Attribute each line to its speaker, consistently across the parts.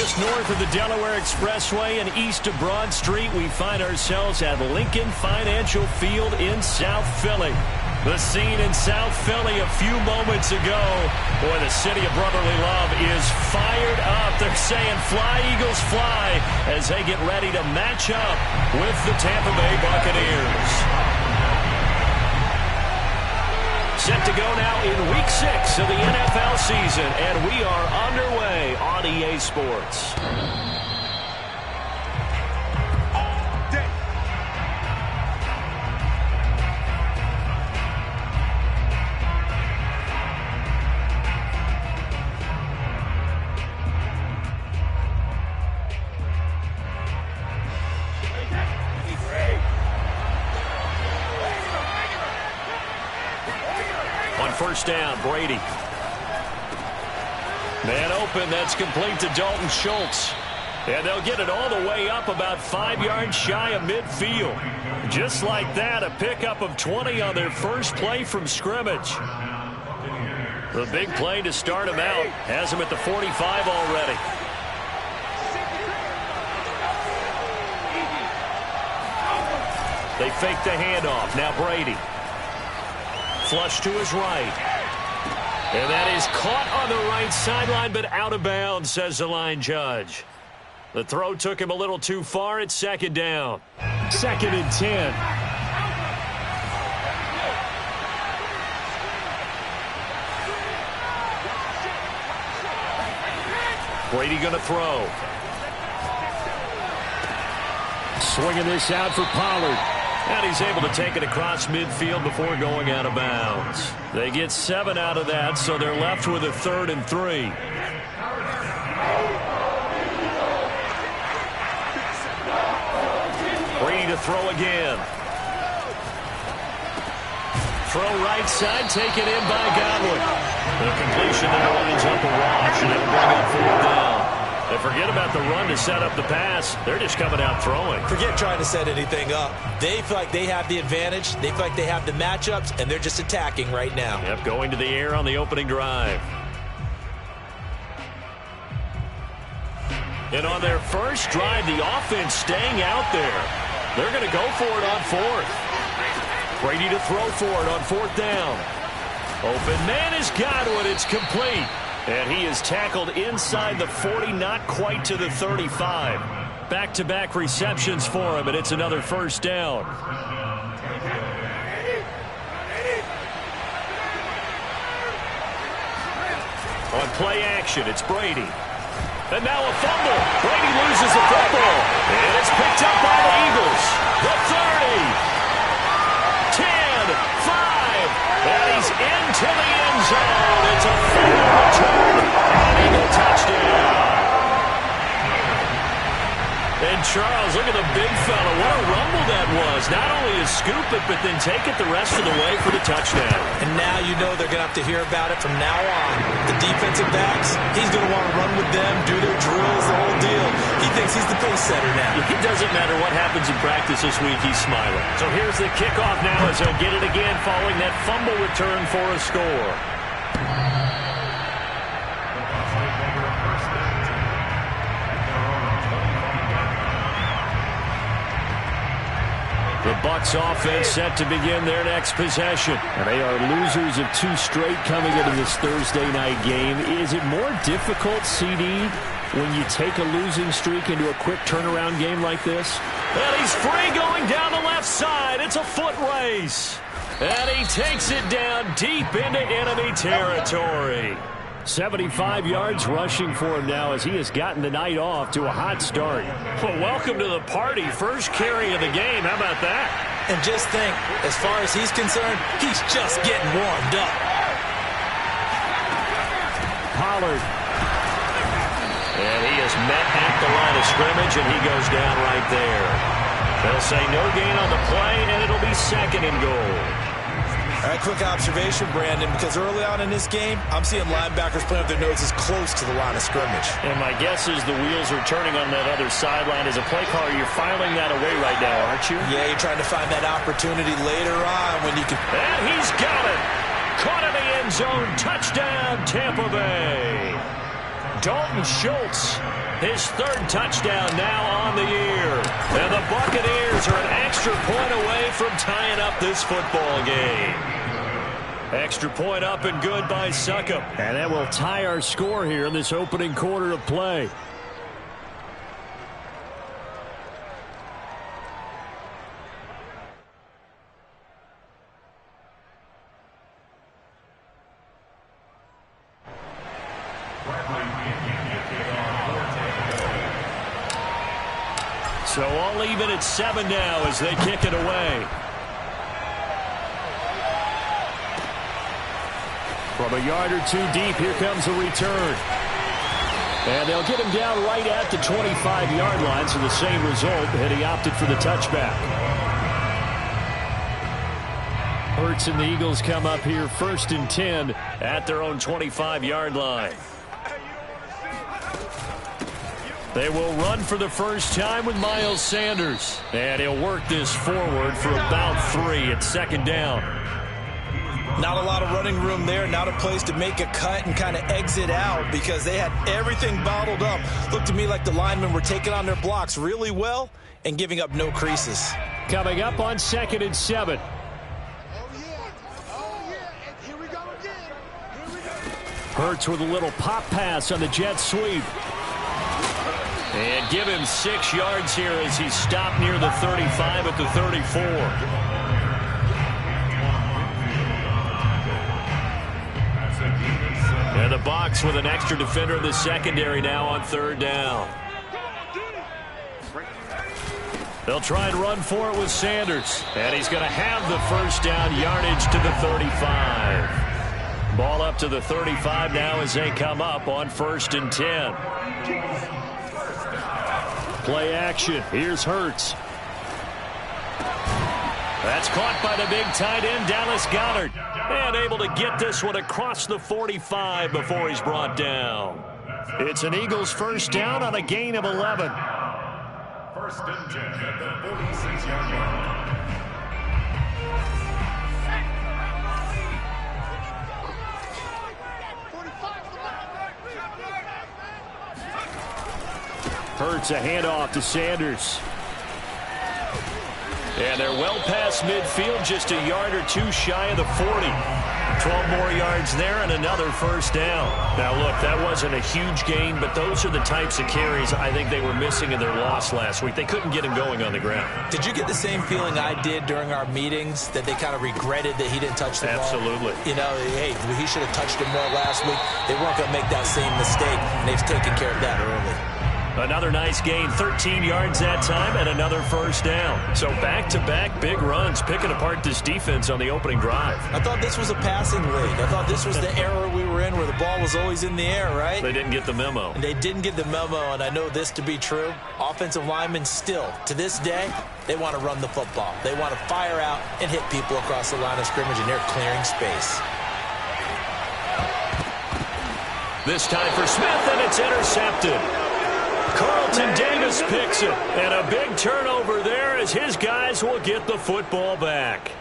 Speaker 1: Just north of the Delaware Expressway and east of Broad Street, we find ourselves at Lincoln Financial Field in South Philly. The scene in South Philly a few moments ago. Boy, the city of brotherly love is fired up. They're saying, fly, Eagles, fly, as they get ready to match up with the Tampa Bay Buccaneers. Set to go now in Week 6 of the NFL season, and we are underway on EA Sports. First down, Brady. Man open, that's complete to Dalton Schultz. And they'll get it all the way up about 5 yards shy of midfield. Just like that, a pickup of 20 on their first play from scrimmage. The big play to start him out has him at the 45 already. They fake the handoff. Now Brady. Flush to his right. And that is caught on the right sideline, but out of bounds, says the line judge. The throw took him a little too far. It's second down. 2nd and 10. Brady going to throw. Swinging this out for Pollard. And he's able to take it across midfield before going out of bounds. They get 7 out of that, so they're left with a 3rd and 3. Brady to throw again. Throw right side, taken in by Godwin. The completion there lines up a wash, and it'll bring up 4th down. They forget about the run to set up the pass. They're just coming out throwing.
Speaker 2: Forget trying to set anything up. They feel like they have the advantage. They feel like they have the matchups, and they're just attacking right now.
Speaker 1: Yep, going to the air on the opening drive. And on their first drive, the offense staying out there. They're going to go for it on 4th. Brady to throw for it on 4th down. Open man is Godwin. It's complete. And he is tackled inside the 40, not quite to the 35. Back-to-back receptions for him, and it's another first down. On play action, it's Brady. And now a fumble. Brady loses the football. And it's picked up by the Eagles. The 30. 10, 5. And he's into the end zone. It's a full return. An Eagle touchdown. And Charles, look at the big fella. What a rumble that was. Not only to scoop it, but then take it the rest of the way for the touchdown.
Speaker 2: And now you know they're going to have to hear about it from now on. The defensive backs, he's going to want to run with them, do their drills, the whole deal. He thinks he's the pace setter now.
Speaker 1: It doesn't matter what happens in practice this week, he's smiling. So here's the kickoff now as they'll get it again following that fumble return for a score. The Bucs offense set to begin their next possession. And they are losers of 2 straight coming into this Thursday night game. Is it more difficult, CD, when you take a losing streak into a quick turnaround game like this? And he's free going down the left side. It's a foot race. And he takes it down deep into enemy territory. 75 yards rushing for him now as he has gotten the night off to a hot start. Well, welcome to the party. First carry of the game. How about that?
Speaker 2: And just think, as far as he's concerned, he's just getting warmed up.
Speaker 1: Pollard. And he is met at the line of scrimmage, and he goes down right there. They'll say no gain on the play, and it'll be 2nd and goal.
Speaker 2: All right, quick observation, Brandon, because early on in this game, I'm seeing linebackers playing with their noses close to the line of scrimmage.
Speaker 1: And my guess is the wheels are turning on that other sideline. As a play caller, you're filing that away right now, aren't you?
Speaker 2: Yeah, you're trying to find that opportunity later on when you can...
Speaker 1: And he's got it! Caught in the end zone. Touchdown, Tampa Bay! Dalton Schultz, his third touchdown now on the year. And the Buccaneers are an extra point away from tying up this football game. Extra point up and good by Succop. And that will tie our score here in this opening quarter of play. So all even at 7 now as they kick it away. From a yard or two deep, here comes a return. And they'll get him down right at the 25-yard line, so the same result, and he opted for the touchback. Hurts and the Eagles come up here 1st and 10 at their own 25-yard line. They will run for the first time with Miles Sanders. And he'll work this forward for about 3 at 2nd down.
Speaker 2: Not a lot of running room there, not a place to make a cut and kind of exit out because they had everything bottled up. Looked to me like the linemen were taking on their blocks really well and giving up no creases.
Speaker 1: Coming up on 2nd and 7.
Speaker 3: Here we go again.
Speaker 1: Hurts with a little pop pass on the jet sweep. And give him 6 yards here as he stopped near the 35 at the 34. And the box with an extra defender in the secondary now on 3rd down. They'll try and run for it with Sanders. And he's going to have the first down yardage to the 35. Ball up to the 35 now as they come up on 1st and 10. Play action. Here's Hurts. That's caught by the big tight end, Dallas Goedert. And able to get this one across the 45 before he's brought down. It's an Eagles first down on a gain of 11.
Speaker 3: 1st and 10 at the 46-yard line.
Speaker 1: Hurts a handoff to Sanders. And they're well past midfield, just a yard or 2 shy of the 40. 12 more yards there and another first down. Now, look, that wasn't a huge gain, but those are the types of carries I think they were missing in their loss last week. They couldn't get him going on the ground.
Speaker 2: Did you get the same feeling I did during our meetings, that they kind of regretted that he didn't touch the ball?
Speaker 1: Absolutely.
Speaker 2: You know, hey, he should have touched it more last week. They weren't going to make that same mistake, and they've taken care of that early.
Speaker 1: Another nice gain, 13 yards that time, and another first down. So back-to-back big runs, picking apart this defense on the opening drive.
Speaker 2: I thought this was a passing league. I thought this was the era we were in where the ball was always in the air, right?
Speaker 1: They didn't get the memo.
Speaker 2: And they didn't get the memo, and I know this to be true. Offensive linemen still, to this day, they want to run the football. They want to fire out and hit people across the line of scrimmage, and they're clearing space.
Speaker 1: This time for Smith, and it's intercepted. Carlton Davis picks it, and a big turnover there as his guys will get the football back.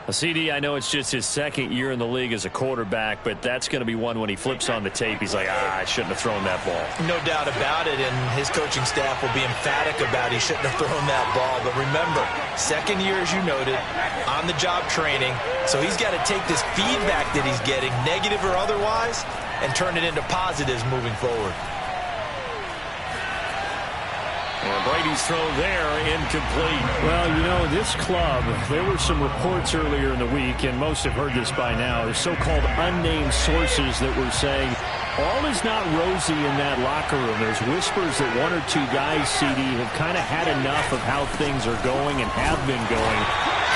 Speaker 1: CD, I know it's just his 2nd year in the league as a quarterback, but that's going to be one when he flips on the tape. He's like, I shouldn't have thrown that ball.
Speaker 2: No doubt about it, and his coaching staff will be emphatic about he shouldn't have thrown that ball. But remember, 2nd year, as you noted, on-the-job training, so he's got to take this feedback that he's getting, negative or otherwise, and turn it into positives moving forward.
Speaker 1: And Brady's throw there, incomplete. Well, you know, this club, there were some reports earlier in the week, and most have heard this by now, the so-called unnamed sources that were saying all is not rosy in that locker room. There's whispers that 1 or 2 guys, CD, have kind of had enough of how things are going and have been going.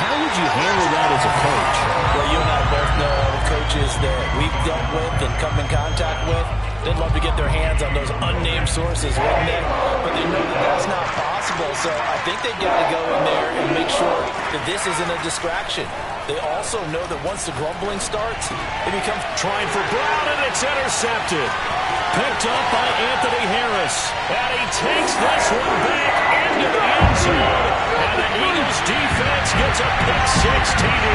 Speaker 1: How would you handle that as a coach?
Speaker 2: Well, you and I both know all the coaches that we've dealt with and come in contact with. They'd love to get their hands on those unnamed sources, wouldn't they? But they know that that's not possible, so I think they've got to go in there and make sure that this isn't a distraction. They also know that once the grumbling starts, it becomes
Speaker 1: trying for Brown, and it's intercepted. Picked up by Anthony Harris. And he takes this one back into the end zone. And the Eagles defense gets a pick-6 TD.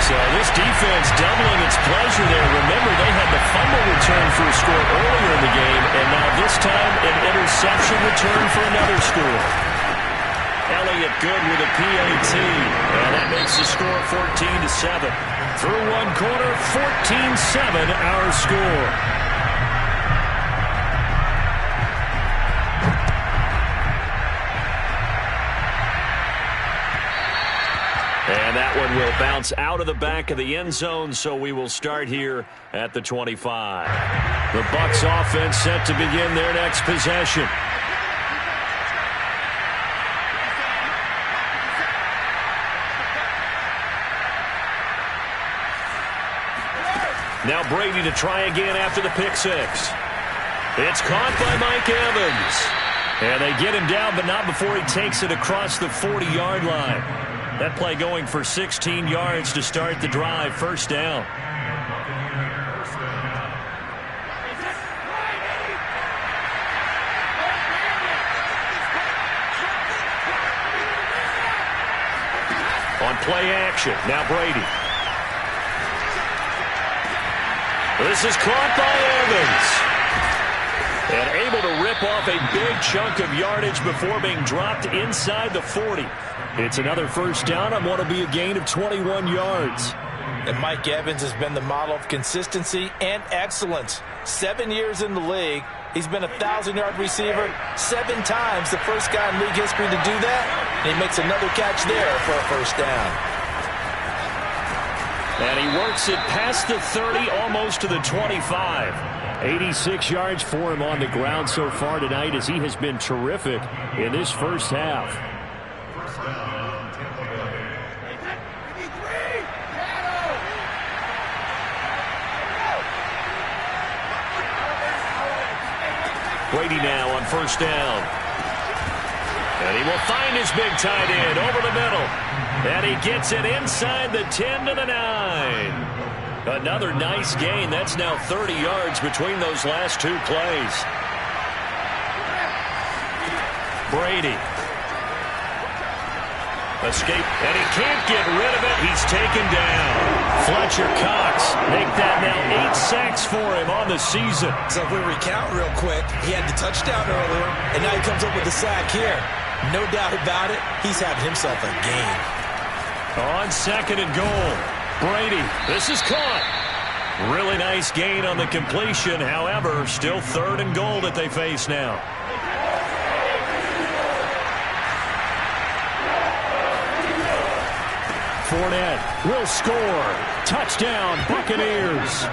Speaker 1: So this defense doubling its pleasure there. Remember, they had the fumble return for a score earlier in the game, and now this time an interception return for another score. Elliott good with a PAT, and that makes the score 14-7. Through one quarter, 14-7 our score. And that one will bounce out of the back of the end zone, so we will start here at the 25. The Bucs offense set to begin their next possession. Now Brady to try again after the pick six. It's caught by Mike Evans. And they get him down, but not before he takes it across the 40-yard line. That play going for 16 yards to start the drive. First down. On play action, now Brady. This is caught by Evans. And able to rip off a big chunk of yardage before being dropped inside the 40. It's another first down on what will be a gain of 21 yards.
Speaker 2: And Mike Evans has been the model of consistency and excellence. 7 years in the league. He's been a 1,000-yard receiver 7 times, the first guy in league history to do that. And he makes another catch there for a first down.
Speaker 1: And he works it past the 30, almost to the 25. 86 yards for him on the ground so far tonight, as he has been terrific in this first half. Brady now on first down. And he will find his big tight end over the middle. And he gets it inside the 10 to the 9. Another nice gain. That's now 30 yards between those last two plays. Brady. Escape, and he can't get rid of it. He's taken down. Fletcher Cox make that now 8 sacks for him on the season.
Speaker 4: So if we recount real quick, he had the touchdown earlier, and now he comes up with the sack here. No doubt about it, he's having himself a game.
Speaker 1: On second and goal, Brady, this is caught. Really nice gain on the completion. However, still third and goal that they face now. Fournette will score. Touchdown, Buccaneers.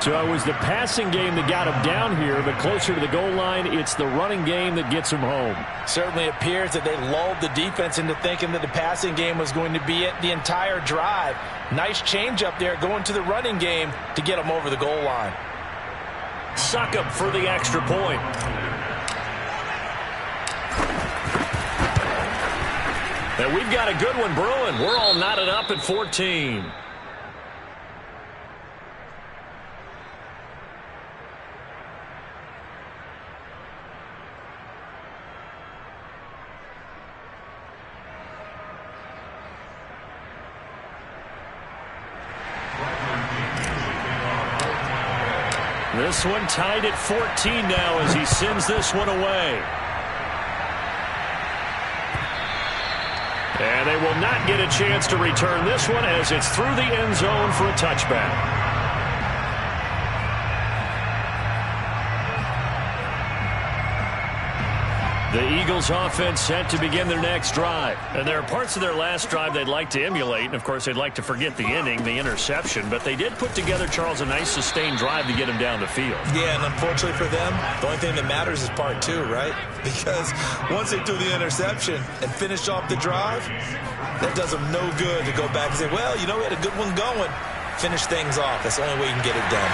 Speaker 1: So it was the passing game that got him down here, but closer to the goal line, it's the running game that gets him home.
Speaker 2: Certainly appears that they lulled the defense into thinking that the passing game was going to be it the entire drive. Nice change up there going to the running game to get him over the goal line.
Speaker 1: Suck up for the extra point. And we've got a good one brewing. We're all knotted up at 14. This one tied at 14 now as he sends this one away. And they will not get a chance to return this one as it's through the end zone for a touchback. The Eagles offense set to begin their next drive. And there are parts of their last drive they'd like to emulate. And, of course, they'd like to forget the ending, the interception. But they did put together, Charles, a nice sustained drive to get him down the field.
Speaker 4: Yeah, and unfortunately for them, the only thing that matters is part two, right? Because once they threw the interception and finished off the drive, that does them no good to go back and say, well, you know, we had a good one going. Finish things off. That's the only way you can get it done.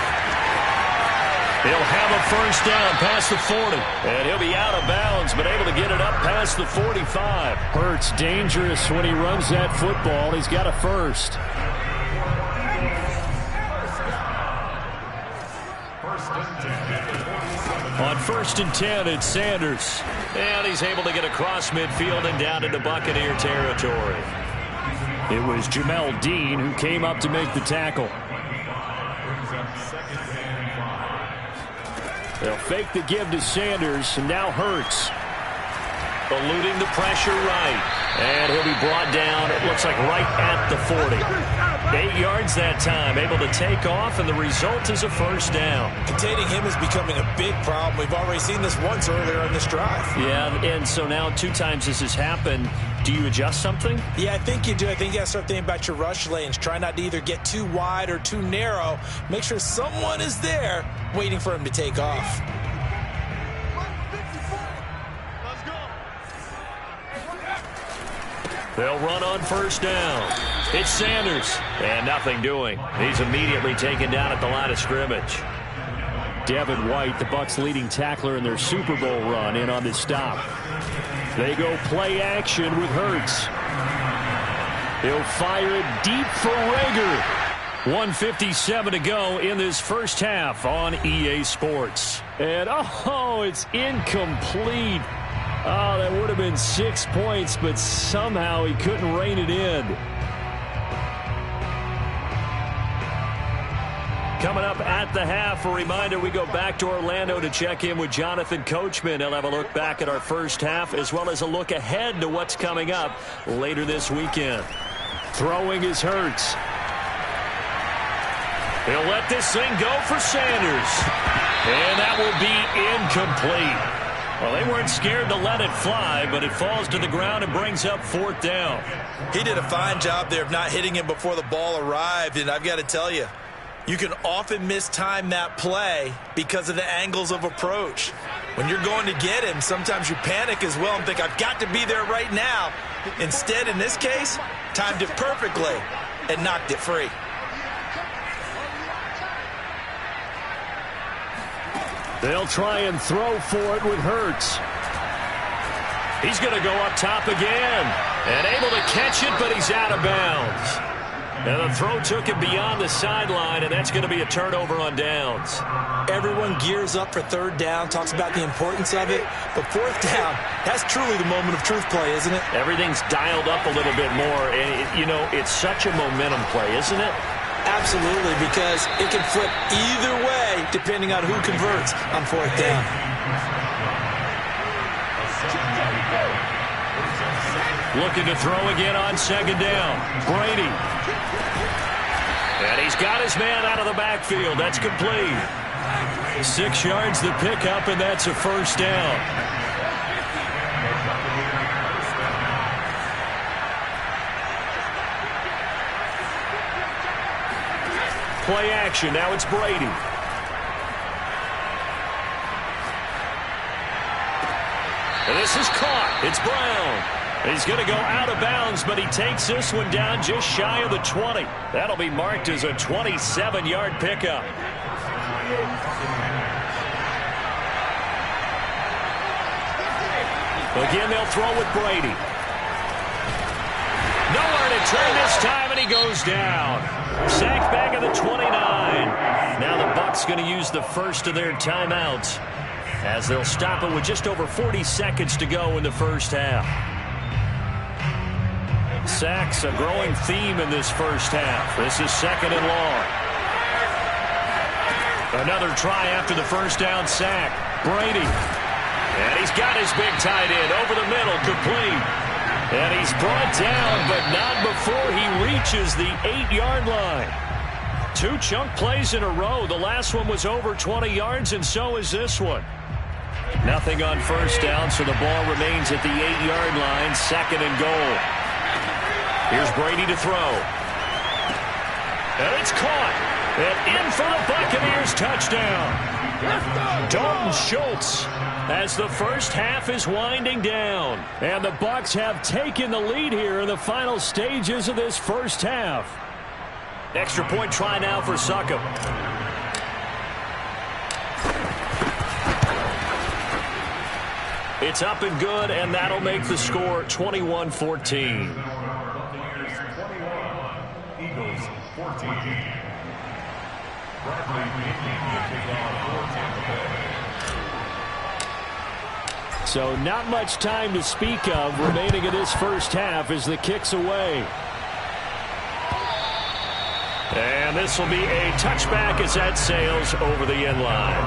Speaker 1: He'll have a first down past the 40. And he'll be out of bounds, but able to get it up past the 45. Hurts dangerous when he runs that football. He's got a first. On 1st and 10, it's Sanders. And he's able to get across midfield and down into Buccaneer territory. It was Jamel Dean who came up to make the tackle. They'll fake the give to Sanders, and now Hurts. Eluding the pressure right. And he'll be brought down, it looks like, right at the 40. 8 yards that time, able to take off, and the result is a first down.
Speaker 4: Containing him is becoming a big problem. We've already seen this once earlier in this drive.
Speaker 1: Yeah, and so now 2 times this has happened. Do you adjust something?
Speaker 4: Yeah, I think you do. I think you got to start thinking about your rush lanes. Try not to either get too wide or too narrow. Make sure someone is there waiting for him to take off.
Speaker 1: They'll run on first down. It's Sanders, and nothing doing. He's immediately taken down at the line of scrimmage. Devin White, the Bucs' leading tackler in their Super Bowl run, in on this stop. They go play action with Hurts. He'll fire it deep for Rager. 1:57 to go in this first half on EA Sports. And, oh, it's incomplete. Oh, that would have been 6 points, but somehow he couldn't rein it in. Coming up at the half, a reminder, we go back to Orlando to check in with Jonathan Coachman. He'll have a look back at our first half, as well as a look ahead to what's coming up later this weekend. Throwing is Hurts. He'll let this thing go for Sanders. And that will be incomplete. Well, they weren't scared to let it fly, but it falls to the ground and brings up 4th down.
Speaker 4: He did a fine job there of not hitting him before the ball arrived, and I've got to tell you, you can often mistime that play because of the angles of approach. When you're going to get him, sometimes you panic as well and think, I've got to be there right now. Instead, in this case, timed it perfectly and knocked it free.
Speaker 1: They'll try and throw for it with Hurts. He's going to go up top again. And able to catch it, but he's out of bounds. And the throw took him beyond the sideline, and that's going to be a turnover on downs.
Speaker 4: Everyone gears up for 3rd down, talks about the importance of it. But 4th down, that's truly the moment of truth play, isn't it?
Speaker 1: Everything's dialed up a little bit more. And, you know, it's such a momentum play, isn't it?
Speaker 4: Absolutely, because it can flip either way depending on who converts on 4th down.
Speaker 1: Looking to throw again on 2nd down. Brady. And he's got his man out of the backfield. That's complete. 6 yards the pickup, and that's a first down. Play action. Now it's Brady. And this is caught. It's Brown. He's going to go out of bounds, but he takes this one down just shy of the 20. That'll be marked as a 27-yard pickup. Again, they'll throw with Brady. Nowhere to turn this time, and he goes down. Sacked back at the 29. Now the Bucs going to use the first of their timeouts as they'll stop it with just over 40 seconds to go in the first half. Sacks a growing theme in this first half. This is 2nd and long. Another try after the first down sack. Brady. And he's got his big tight end over the middle, complete. And he's brought down, but not before he reaches the 8-yard line. 2 chunk plays in a row. The last one was over 20 yards, and so is this one. Nothing on first down, so the ball remains at the 8-yard line, 2nd and goal. Here's Brady to throw. And it's caught. And in for the Buccaneers touchdown. Dalton Schultz as the first half is winding down. And the Bucs have taken the lead here in the final stages of this first half. Extra point try now for Succop. It's up and good, and that'll make the score 21-14.
Speaker 3: Eagles 14.
Speaker 1: So not much time to speak of remaining in this first half as the kick's away. And this will be a touchback as that sails over the end line.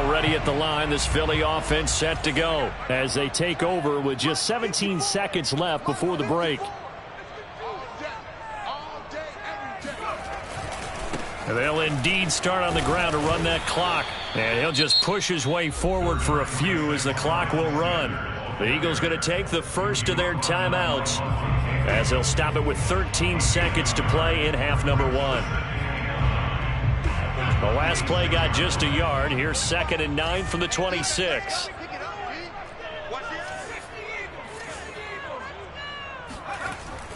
Speaker 1: already at the line. This Philly offense set to go as they take over with just 17 seconds left before the break. They'll indeed start on the ground to run that clock. And he'll just push his way forward for a few as the clock will run. The Eagles going to take the first of their timeouts as they'll stop it with 13 seconds to play in half number 1. The last play got just a yard. Here's 2nd and 9 from the 26.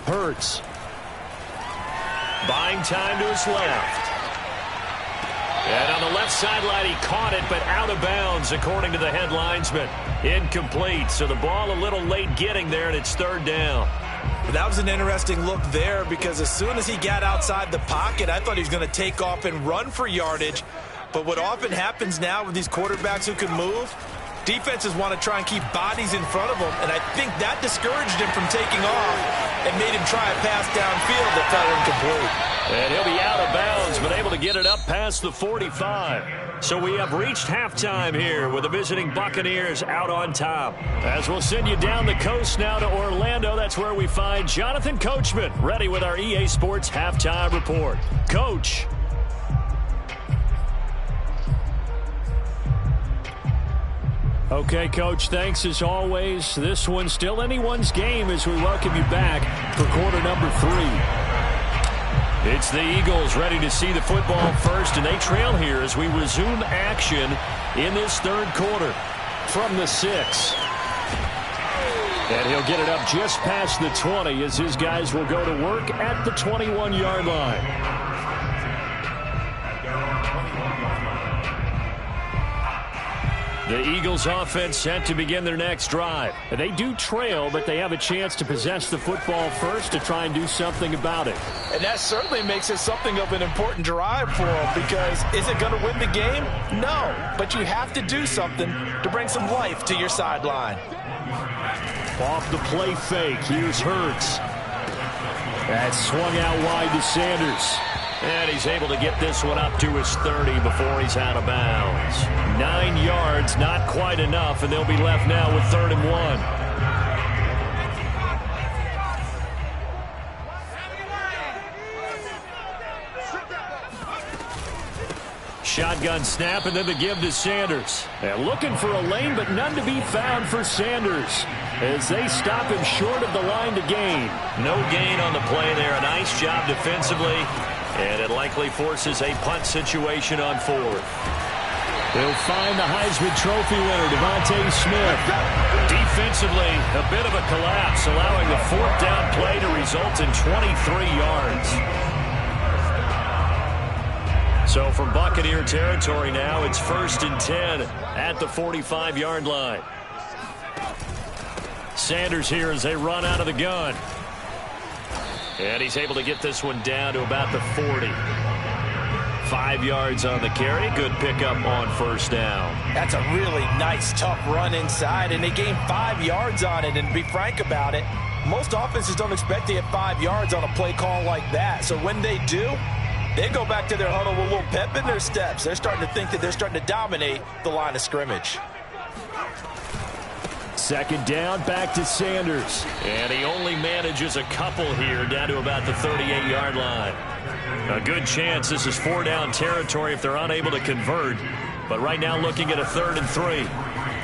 Speaker 1: Hurts. Buying time to his left. And on the left sideline, he caught it, but out of bounds, according to the head linesman. Incomplete, so the ball a little late getting there, and it's 3rd down.
Speaker 4: That was an interesting look there because as soon as he got outside the pocket, I thought he was going to take off and run for yardage. But what often happens now with these quarterbacks who can move, defenses want to try and keep bodies in front of them, and I think that discouraged him from taking off and made him try a pass downfield that fell incomplete.
Speaker 1: And he'll be out of bounds, but able to get it up past the 45. So we have reached halftime here with the visiting Buccaneers out on top. As we'll send you down the coast now to Orlando, that's where we find Jonathan Coachman, ready with our EA Sports Halftime Report. Coach. Okay, Coach, thanks as always. This one's still anyone's game as we welcome you back for quarter number 3. It's the Eagles ready to see the football first, and they trail here as we resume action in this 3rd quarter from the 6. And he'll get it up just past the 20 as his guys will go to work at the 21-yard line. The Eagles offense set to begin their next drive. They do trail, but they have a chance to possess the football first to try and do something about it.
Speaker 2: And that certainly makes it something of an important drive for them because is it going to win the game? No, but you have to do something to bring some life to your sideline.
Speaker 1: Off the play fake, here's Hurts. That's swung out wide to Sanders. And he's able to get this one up to his 30 before he's out of bounds. 9 yards, not quite enough, and they'll be left now with 3rd and 1. Shotgun snap, and then the give to Sanders. And looking for a lane, but none to be found for Sanders as they stop him short of the line to gain. No gain on the play there. A nice job defensively. And it likely forces a punt situation on 4th. They'll find the Heisman Trophy winner, Devontae Smith. Defensively, a bit of a collapse, allowing the 4th down play to result in 23 yards. So from Buccaneer territory now, it's 1st and 10 at the 45-yard line. Sanders here as they run out of the gun. And he's able to get this one down to about the 40. 5 yards on the carry. Good pickup on 1st down.
Speaker 2: That's a really nice, tough run inside, and they gained 5 yards on it. And to be frank about it, most offenses don't expect to get 5 yards on a play call like that. So when they do, they go back to their huddle with a little pep in their steps. They're starting to think that they're starting to dominate the line of scrimmage.
Speaker 1: 2nd down, back to Sanders. And he only manages a couple here down to about the 38-yard line. A good chance this is 4-down territory if they're unable to convert. But right now looking at a 3rd and 3.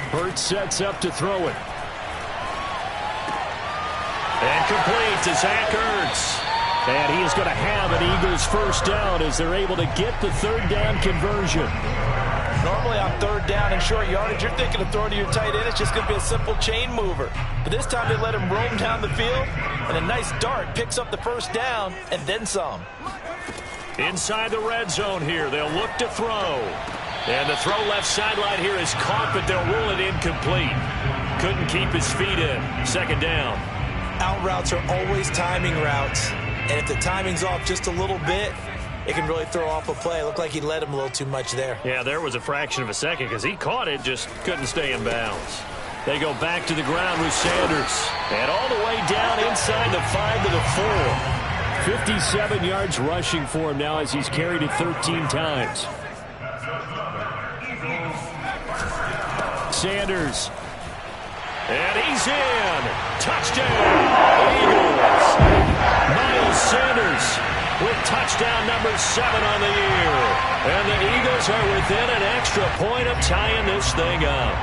Speaker 1: Hurts sets up to throw it. And complete to Zach Ertz. And he is going to have an Eagles 1st down as they're able to get the 3rd down conversion.
Speaker 2: Normally on 3rd down and short yardage, you're thinking of throwing to your tight end. It's just going to be a simple chain mover. But this time they let him roam down the field, and a nice dart picks up the 1st down and then some.
Speaker 1: Inside the red zone here, they'll look to throw. And the throw left sideline here is caught, but they'll rule it incomplete. Couldn't keep his feet in. 2nd down.
Speaker 4: Out routes are always timing routes, and if the timing's off just a little bit, it can really throw off a play. It looked like he led him a little too much there.
Speaker 1: Yeah, there was a fraction of a second because he caught it, just couldn't stay in bounds. They go back to the ground with Sanders. And all the way down inside the 5 to the 4. 57 yards rushing for him now as he's carried it 13 times. Sanders. And he's in. Touchdown, Eagles. Miles Sanders with touchdown number 7 on the year. And the Eagles are within an extra point of tying this thing up.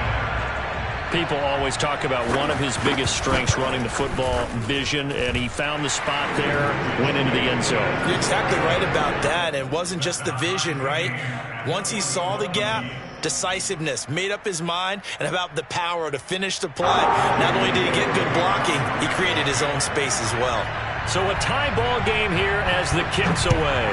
Speaker 1: People always talk about one of his biggest strengths running the football, vision, and he found the spot there, went into the end zone.
Speaker 4: You're exactly right about that. It wasn't just the vision, right? Once he saw the gap, decisiveness, made up his mind, and about the power to finish the play. Not only did he get good blocking, he created his own space as well.
Speaker 1: So a tie ball game here as the kick's away.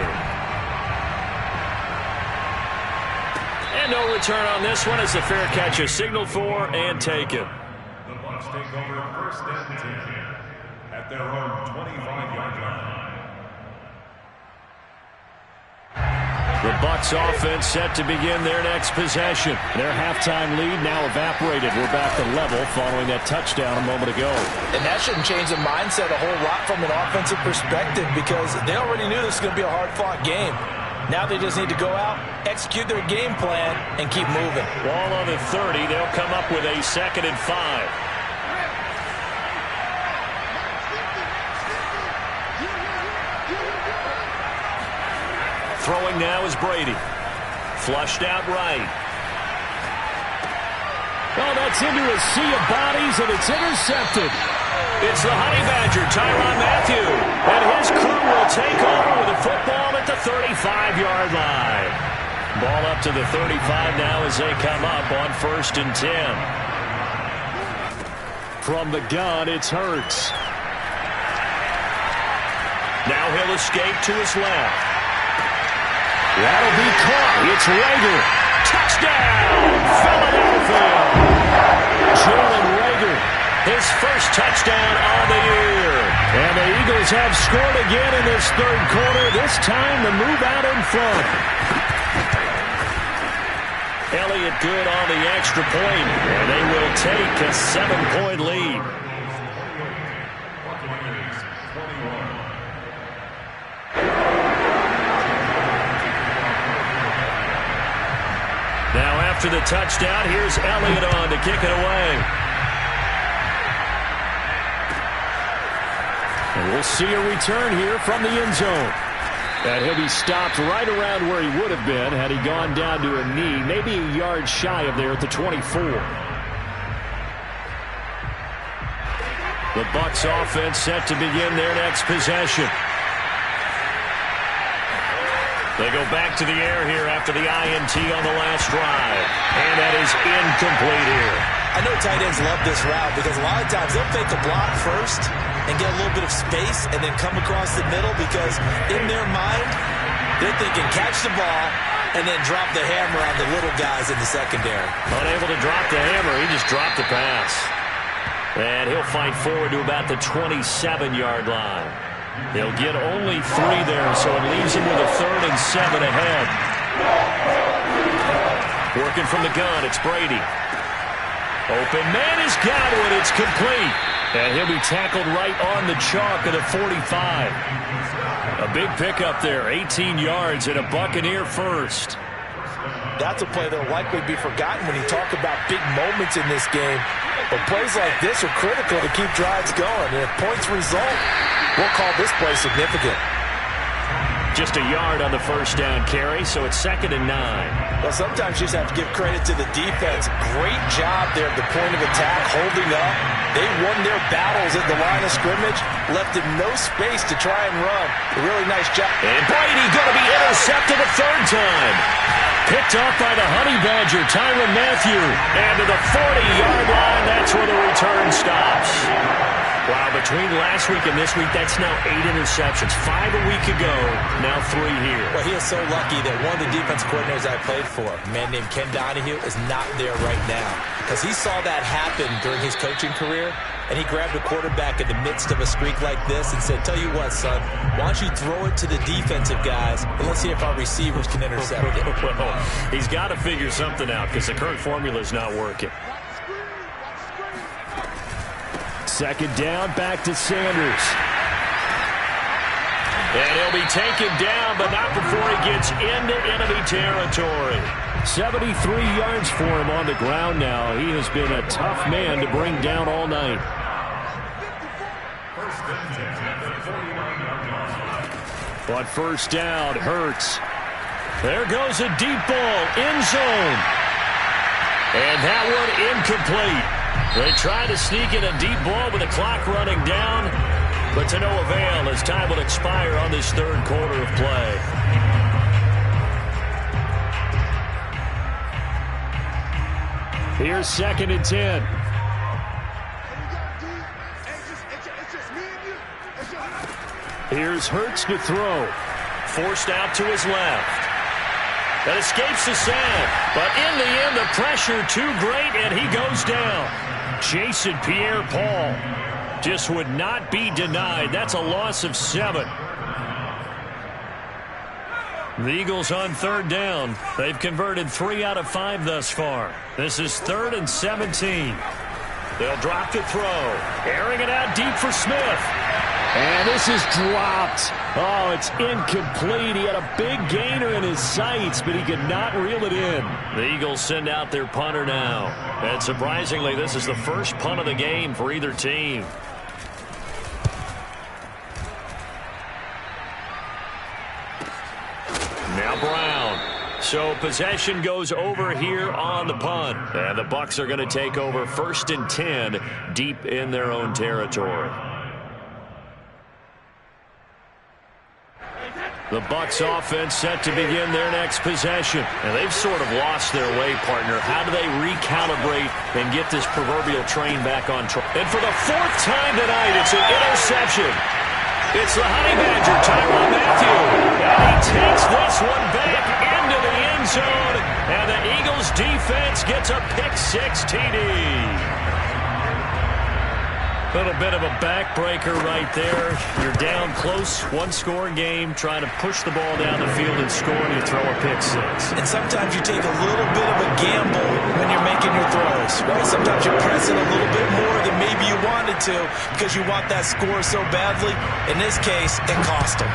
Speaker 1: And no return on this one as the fair catch is signaled for and taken.
Speaker 3: The Bucs take over 1st and 10 at their own 25-yard line.
Speaker 1: The Bucs offense set to begin their next possession. Their halftime lead now evaporated. We're back to level following that touchdown a moment ago.
Speaker 4: And that shouldn't change the mindset a whole lot from an offensive perspective because they already knew this was going to be a hard-fought game. Now they just need to go out, execute their game plan, and keep moving.
Speaker 1: Ball on the 30. They'll come up with a 2nd and 5. Throwing now is Brady. Flushed out right. Oh, that's into a sea of bodies, and it's intercepted. It's the Honey Badger, Tyrann Mathieu, and his crew will take over with the football at the 35-yard line. Ball up to the 35 now as they come up on 1st and 10. From the gun, it's Hurts. Now he'll escape to his left. That'll be caught. It's Rager. Touchdown, Philadelphia. Jalen Rager, his first touchdown on the year. And the Eagles have scored again in this 3rd quarter. This time the move out in front. Elliott good on the extra point, and they will take a 7-point lead. Now after the touchdown, here's Elliott on to kick it away. And we'll see a return here from the end zone. And he'll be stopped right around where he would have been had he gone down to a knee, maybe a yard shy of there at the 24. The Bucs offense set to begin their next possession. They go back to the air here after the INT on the last drive. And that is incomplete here.
Speaker 4: I know tight ends love this route because a lot of times they'll fake a block first and get a little bit of space and then come across the middle because in their mind, they're thinking catch the ball and then drop the hammer on the little guys in the secondary.
Speaker 1: Unable to drop the hammer, he just dropped the pass. And he'll fight forward to about the 27-yard line. They'll get only 3 there, so it leaves him with a 3rd and 7 ahead. Working from the gun, it's Brady. Open man is Godwin. It's complete. And he'll be tackled right on the chalk of the 45. A big pickup there, 18 yards and a Buccaneer first.
Speaker 2: That's a play that will likely be forgotten when you talk about big moments in this game. But plays like this are critical to keep drives going. And if points result, we'll call this play significant.
Speaker 1: Just a yard on the first down carry, so it's 2nd and 9.
Speaker 2: Well, sometimes you just have to give credit to the defense. Great job there at the point of attack, holding up. They won their battles at the line of scrimmage, left them no space to try and run. A really nice job.
Speaker 1: And Brady going to be intercepted a 3rd time. Picked off by the Honey Badger, Tyrann Mathieu. And to the 40-yard line, that's where the return stops. Wow, between last week and this week, that's now 8 interceptions. 5 a week ago, now 3 here.
Speaker 2: Well, he is so lucky that one of the defense coordinators I played for, a man named Ken Donahue, is not there right now. Because he saw that happen during his coaching career, and he grabbed a quarterback in the midst of a streak like this and said, tell you what, son, why don't you throw it to the defensive guys, and let's see if our receivers can intercept it.
Speaker 1: Well, he's got to figure something out because the current formula is not working. 2nd down, back to Sanders. And he'll be taken down, but not before he gets into enemy territory. 73 yards for him on the ground now. He has been a tough man to bring down all night. But first down, Hurts. There goes a deep ball, end zone. And that one incomplete. They try to sneak in a deep ball with the clock running down, but to no avail as time will expire on this third quarter of play. Here's 2nd and 10. Here's Hurts to throw. Forced out to his left. That escapes the sack. But in the end, the pressure too great, and he goes down. Jason Pierre-Paul just would not be denied. That's a loss of 7. The Eagles on 3rd down. They've converted 3 out of 5 thus far. This is 3rd and 17. They'll drop to throw. Airing it out deep for Smith. And this is dropped. Oh, it's incomplete. He had a big gainer in his sights, but he could not reel it in. The Eagles send out their punter now. And surprisingly, this is the first punt of the game for either team. Now Brown. So possession goes over here on the punt. And the Bucs are going to take over 1st and 10 deep in their own territory. The Bucs offense set to begin their next possession. And they've sort of lost their way, partner. How do they recalibrate and get this proverbial train back on track? And for the 4th time tonight, it's an interception. It's the Honey Badger, Tyrann Mathieu. And he takes this one back into the end zone. And the Eagles defense gets a pick-6 TD. A little bit of a backbreaker right there. You're down close, 1-score game, trying to push the ball down the field and score, and you throw a pick-6.
Speaker 4: And sometimes you take a little bit of a gamble when you're making your throws, right? Sometimes you press it a little bit more than maybe you wanted to because you want that score so badly. In this case, it cost them.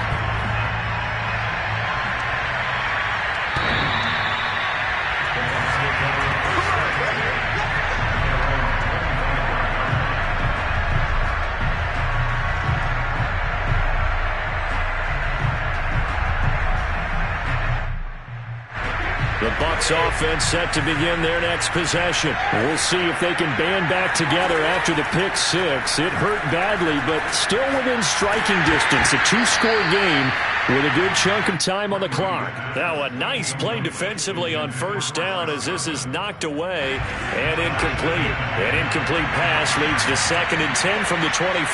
Speaker 1: The Bucs offense set to begin their next possession. We'll see if they can band back together after the pick-6. It hurt badly, but still within striking distance. A 2-score game with a good chunk of time on the clock. Now a nice play defensively on 1st down as this is knocked away and incomplete. An incomplete pass leads to 2nd and 10 from the 25.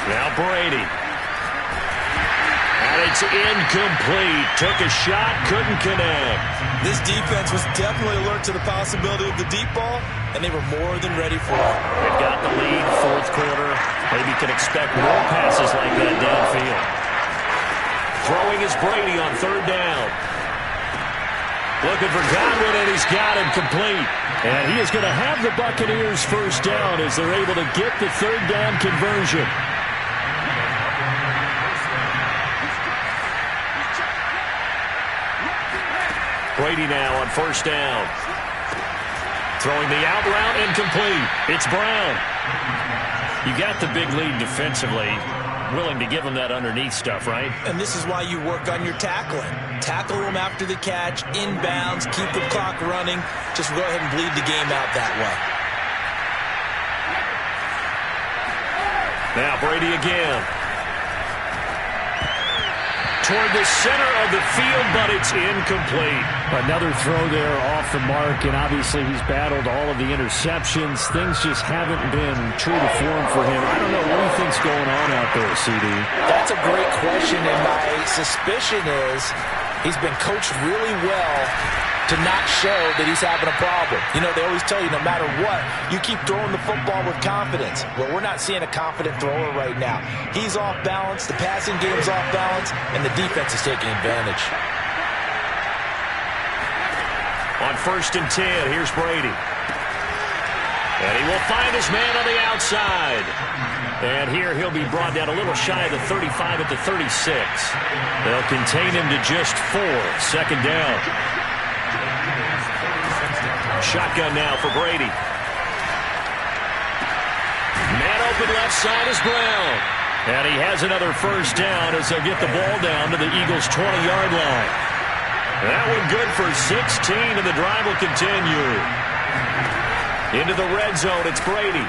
Speaker 1: Now Brady. And it's incomplete. Took a shot, couldn't connect.
Speaker 4: This defense was definitely alert to the possibility of the deep ball, and they were more than ready for it.
Speaker 1: They've got the lead, 4th quarter. Maybe can expect more passes like that downfield. Throwing is Brady on 3rd down. Looking for Godwin, and he's got him complete. And he is going to have the Buccaneers 1st down as they're able to get the 3rd down conversion. Brady now on 1st down. Throwing the out route incomplete. It's Brown. You got the big lead defensively. Willing to give him that underneath stuff, right?
Speaker 4: And this is why you work on your tackling. Tackle them after the catch, inbounds, keep the clock running. Just go ahead and bleed the game out that way.
Speaker 1: Now Brady again. Toward the center of the field, but it's incomplete.
Speaker 5: Another throw there off the mark, and obviously he's battled all of the interceptions. Things just haven't been true to form for him. I don't know what do you think's going on out there, CD?
Speaker 2: That's a great question, and my suspicion is he's been coached really well to not show that he's having a problem. You know, they always tell you no matter what, you keep throwing the football with confidence. Well, we're not seeing a confident thrower right now. He's off balance, the passing game's off balance, and the defense is taking advantage.
Speaker 1: On 1st and 10, here's Brady. And he will find his man on the outside. And here he'll be brought down a little shy of the 35 at the 36. They'll contain him to just 4. 2nd down. Shotgun now for Brady. Man open left side is Brown. And he has another first down as they'll get the ball down to the Eagles' 20-yard line. That one good for 16, and the drive will continue. Into the red zone, it's Brady.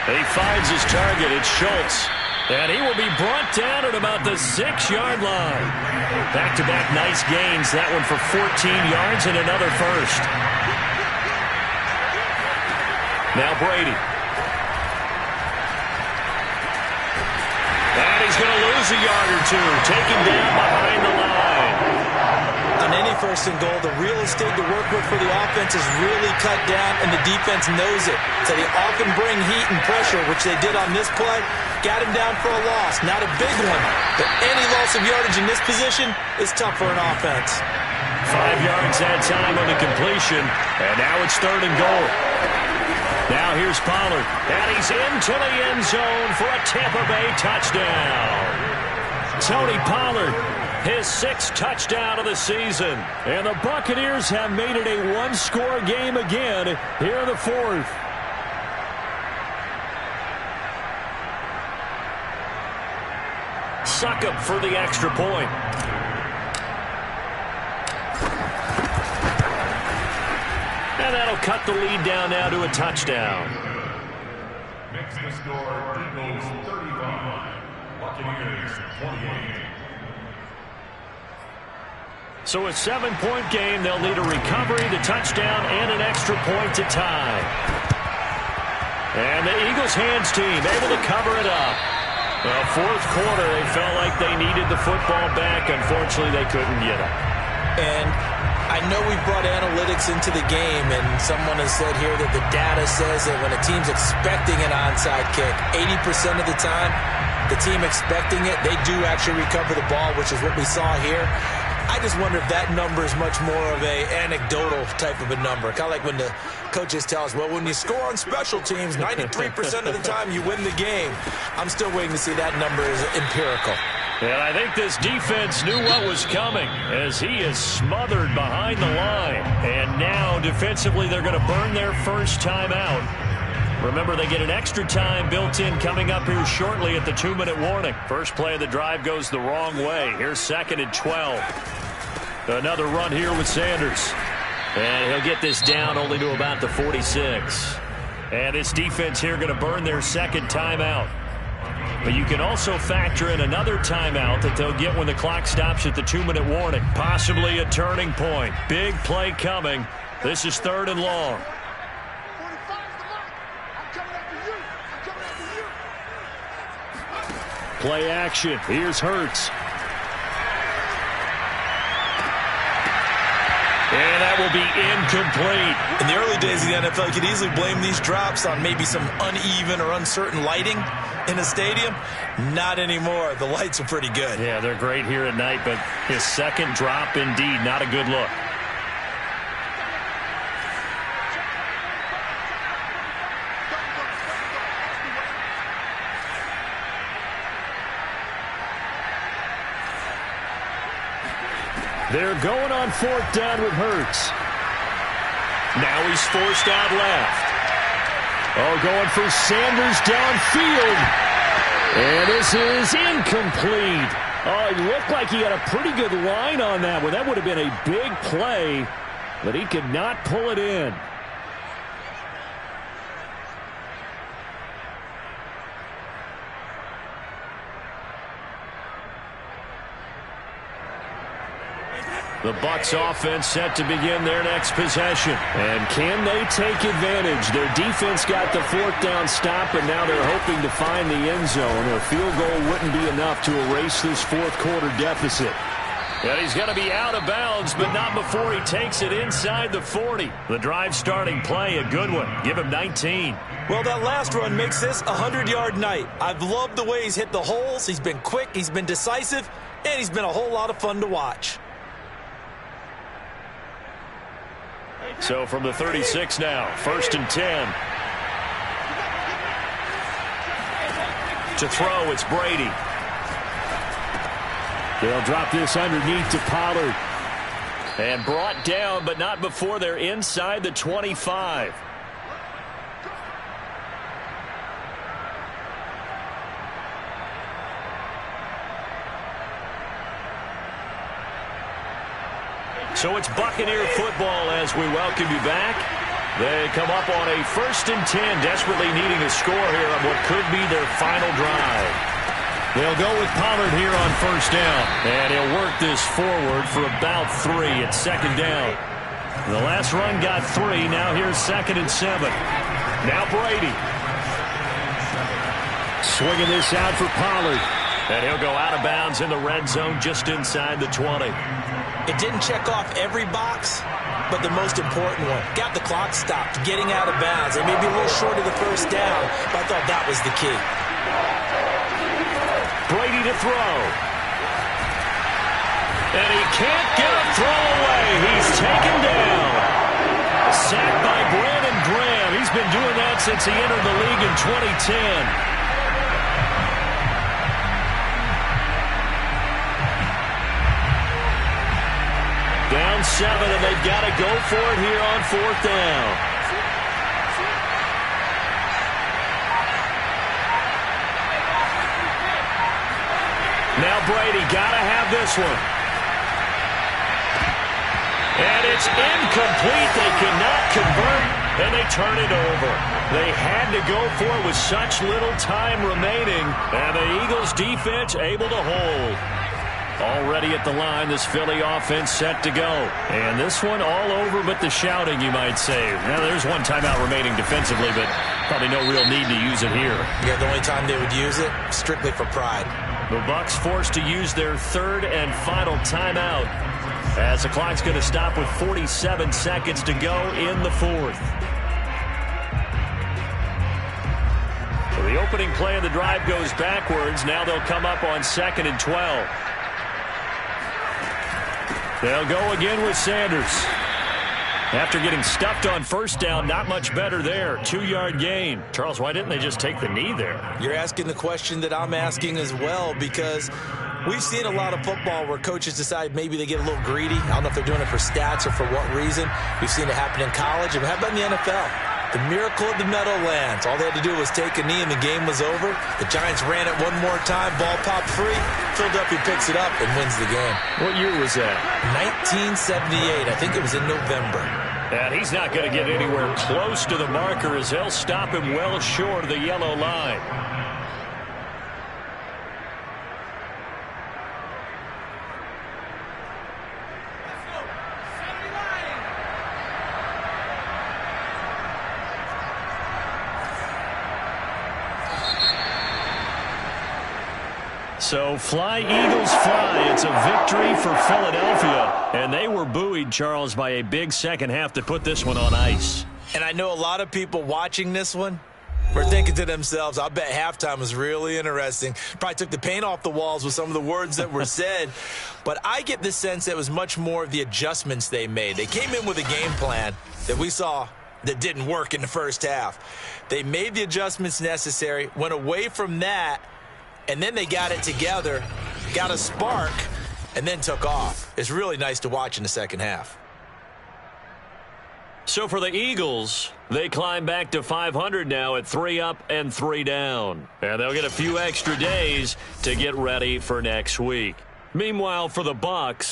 Speaker 1: He finds his target, it's Schultz. And he will be brought down at about the 6-yard line. Back-to-back nice gains, that one for 14 yards and another first. Now Brady. And he's going to lose a yard or two, taken down behind the line.
Speaker 2: On any first and goal, the real estate to work with for the offense is really cut down, and the defense knows it. So they often bring heat and pressure, which they did on this play. Got him down for a loss. Not a big one, but any loss of yardage in this position is tough for an offense.
Speaker 1: 5 yards that time on the completion, and now it's 3rd and goal. Now here's Pollard, and he's into the end zone for a Tampa Bay touchdown. Tony Pollard, his 6th touchdown of the season. And the Buccaneers have made it a one-score game again here in the 4th. Succop for the extra point. And that'll cut the lead down now to a touchdown.
Speaker 3: Makes the score Eagles 35, Buccaneers 28.
Speaker 1: So a 7-point game. They'll need a recovery, the touchdown, and an extra point to tie. And the Eagles hands team able to cover it up. Well, 4th quarter, they felt like they needed the football back. Unfortunately, they couldn't get it.
Speaker 2: And I know we've brought analytics into the game, and someone has said here that the data says that when a team's expecting an onside kick, 80% of the time, the team expecting it, they do actually recover the ball, which is what we saw here. I just wonder if that number is much more of a anecdotal type of a number. Kind of like when the coaches tell us, well, when you score on special teams, 93% of the time you win the game. I'm still waiting to see that number is empirical.
Speaker 1: And I think this defense knew what was coming as he is smothered behind the line. And now defensively they're going to burn their first time out. Remember, they get an extra time built in coming up here shortly at the 2-minute warning. First play of the drive goes the wrong way. Here's 2nd and 12. Another run here with Sanders. And he'll get this down only to about the 46. And this defense here going to burn their 2nd timeout. But you can also factor in another timeout that they'll get when the clock stops at the 2-minute warning. Possibly a turning point. Big play coming. This is 3rd and long. Play action. Here's Hurts. And that will be incomplete.
Speaker 4: In the early days of the NFL, you could easily blame these drops on maybe some uneven or uncertain lighting in a stadium. Not anymore. The lights are pretty good.
Speaker 1: Yeah, they're great here at night, but his 2nd drop, indeed, not a good look. They're going on 4th down with Hurts. Now he's forced out left. Oh, going for Sanders downfield. And this is incomplete. Oh, it looked like he had a pretty good line on that one. That would have been a big play, but he could not pull it in. The Bucs offense set to begin their next possession. And can they take advantage? Their defense got the 4th down stop, and now they're hoping to find the end zone. A field goal wouldn't be enough to erase this 4th quarter deficit. And he's going to be out of bounds, but not before he takes it inside the 40. The drive starting play, a good one. Give him 19.
Speaker 2: Well, that last run makes this a 100-yard night. I've loved the way he's hit the holes. He's been quick, he's been decisive, and he's been a whole lot of fun to watch.
Speaker 1: So from the 36 now, 1st and 10. To throw, it's Brady. They'll drop this underneath to Pollard. And brought down, but not before they're inside the 25. So it's Buccaneer football as we welcome you back. They come up on a 1st and 10, desperately needing a score here on what could be their final drive. They'll go with Pollard here on 1st down. And he'll work this forward for about 3 at 2nd down. The last run got 3. Now here's 2nd and 7. Now Brady. Swinging this out for Pollard. And he'll go out of bounds in the red zone just inside the 20.
Speaker 2: It didn't check off every box, but the most important one. Got the clock stopped, getting out of bounds. They may be a little short of the 1st down, but I thought that was the key.
Speaker 1: Brady to throw. And he can't get a throw away. He's taken down. Sacked by Brandon Graham. He's been doing that since he entered the league in 2010. Down 7, and they've got to go for it here on 4th down. Now Brady got to have this one. And it's incomplete. They cannot convert, and they turn it over. They had to go for it with such little time remaining, and the Eagles defense able to hold. Already at the line, this Philly offense set to go. And this one all over but the shouting, you might say. Now, there's one timeout remaining defensively, but probably no real need to use it here.
Speaker 2: Yeah, the only time they would use it, strictly for pride.
Speaker 1: The Bucs forced to use their 3rd and final timeout as the clock's going to stop with 47 seconds to go in the 4th. So the opening play of the drive goes backwards. Now they'll come up on 2nd and 12. They'll go again with Sanders. After getting stuffed on 1st down, not much better there. 2-yard gain. Charles, why didn't they just take the knee there?
Speaker 2: You're asking the question that I'm asking as well, because we've seen a lot of football where coaches decide maybe they get a little greedy. I don't know if they're doing it for stats or for what reason. We've seen it happen in college. And how about in the NFL? The miracle of the Meadowlands. All they had to do was take a knee and the game was over. The Giants ran it one more time. Ball popped free. Philadelphia picks it up and wins the game.
Speaker 1: What year was that?
Speaker 2: 1978. I think it was in November.
Speaker 1: And he's not going to get anywhere close to the marker as they'll stop him well short of the yellow line. So fly, Eagles, fly. It's a victory for Philadelphia. And they were buoyed, Charles, by a big second half to put this one on ice.
Speaker 2: And I know a lot of people watching this one were thinking to themselves, I bet halftime was really interesting. Probably took the paint off the walls with some of the words that were said. But I get the sense that it was much more of the adjustments they made. They came in with a game plan that we saw that didn't work in the 1st half. They made the adjustments necessary, went away from that, and then they got it together, got a spark, and then took off. It's really nice to watch in the 2nd half.
Speaker 1: So for the Eagles, they climb back to 500 now at 3 up and 3 down. And they'll get a few extra days to get ready for next week. Meanwhile, for the Bucs,